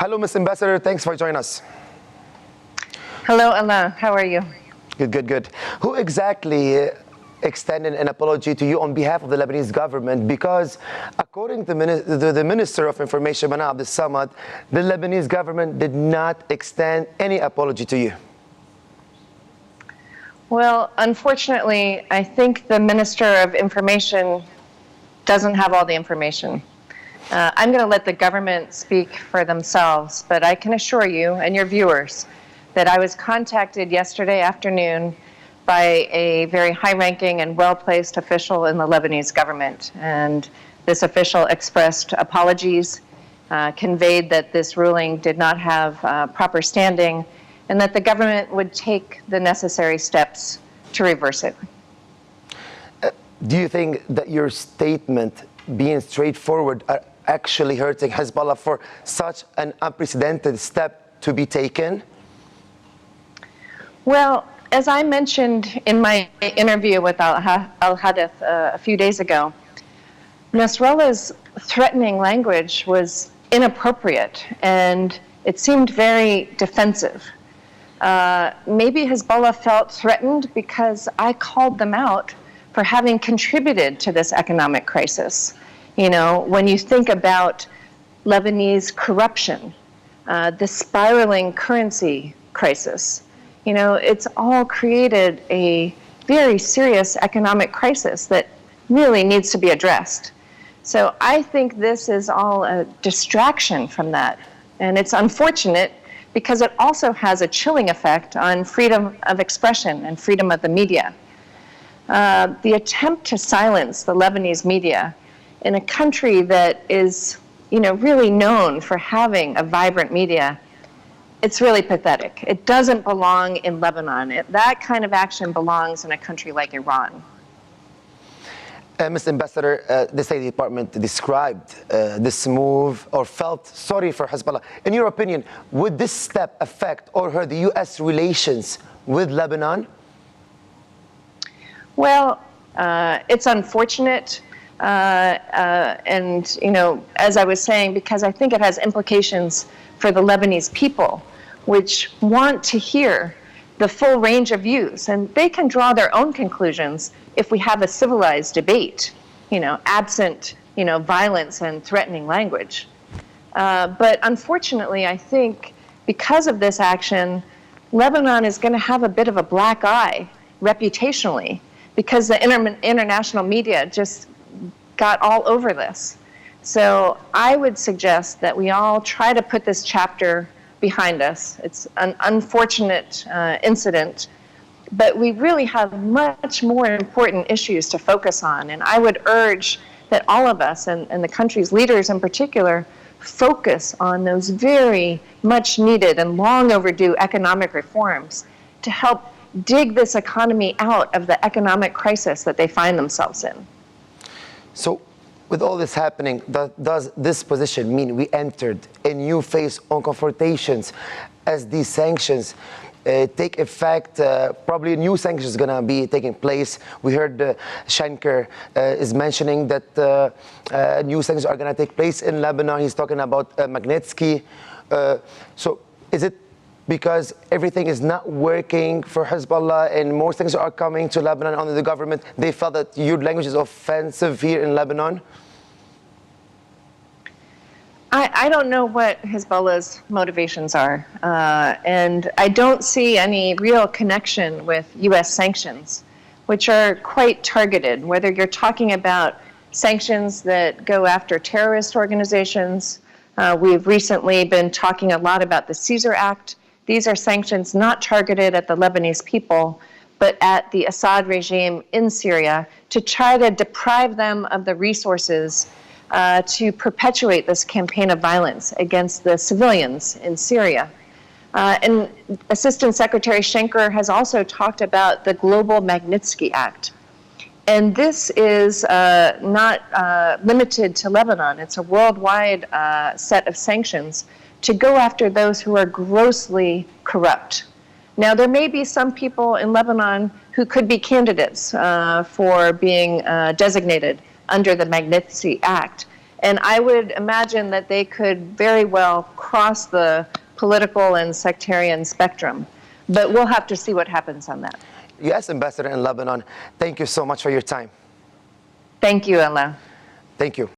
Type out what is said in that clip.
Hello, Ms. Ambassador. Thanks for joining us. Hello, Alain. How are you? Good. Who exactly extended an apology to you on behalf of the Lebanese government? Because according to the Minister of Information, Mana Abdel Samad, the Lebanese government did not extend any apology to you. Well, unfortunately, I think the Minister of Information doesn't have all the information. I'm going to let the government speak for themselves, but I can assure you and your viewers that I was contacted yesterday afternoon by a very high-ranking and well-placed official in the Lebanese government. And this official expressed apologies, conveyed that this ruling did not have proper standing, and that the government would take the necessary steps to reverse it. Do you think that your statement, being straightforward, are actually hurting Hezbollah for such an unprecedented step to be taken? Well, as I mentioned in my interview with Al-Hadith a few days ago, Nasrallah's threatening language was inappropriate and it seemed very defensive. Maybe Hezbollah felt threatened because I called them out for having contributed to this economic crisis. You know, when you think about Lebanese corruption, the spiraling currency crisis, you know, it's all created a very serious economic crisis that really needs to be addressed. So I think this is all a distraction from that. And it's unfortunate because it also has a chilling effect on freedom of expression and freedom of the media. The attempt to silence the Lebanese media in a country that is, you know, really known for having a vibrant media, it's really pathetic. It doesn't belong in Lebanon. That kind of action belongs in a country like Iran. Ms. Ambassador, the State Department described this move or felt sorry for Hezbollah. In your opinion, would this step affect or hurt the U.S. relations with Lebanon? Well, it's unfortunate. And, you know, as I was saying, because I think it has implications for the Lebanese people, which want to hear the full range of views. And they can draw their own conclusions if we have a civilized debate, you know, absent, you know, violence and threatening language. But unfortunately, I think because of this action, Lebanon is going to have a bit of a black eye reputationally because the international media just got all over this. So I would suggest that we all try to put this chapter behind us. It's an unfortunate incident, but we really have much more important issues to focus on. And I would urge that all of us, and the country's leaders in particular, focus on those very much needed and long overdue economic reforms to help dig this economy out of the economic crisis that they find themselves in. So, with all this happening, does this position mean we entered a new phase on confrontations as these sanctions take effect? Probably new sanctions are going to be taking place. We heard Schenker is mentioning that new sanctions are going to take place in Lebanon. He's talking about Magnitsky. So is it because everything is not working for Hezbollah and more things are coming to Lebanon under the government, they felt that your language is offensive here in Lebanon? I don't know what Hezbollah's motivations are, and I don't see any real connection with U.S. sanctions, which are quite targeted, whether you're talking about sanctions that go after terrorist organizations. We've recently been talking a lot about the Caesar Act. These are sanctions not targeted at the Lebanese people, but at the Assad regime in Syria to try to deprive them of the resources to perpetuate this campaign of violence against the civilians in Syria. And Assistant Secretary Schenker has also talked about the Global Magnitsky Act. And this is not limited to Lebanon. It's a worldwide set of sanctions to go after those who are grossly corrupt. Now, there may be some people in Lebanon who could be candidates for being designated under the Magnitsky Act. And I would imagine that they could very well across the political and sectarian spectrum. But we'll have to see what happens on that. Yes, Ambassador in Lebanon, thank you so much for your time. Thank you, Allah. Thank you.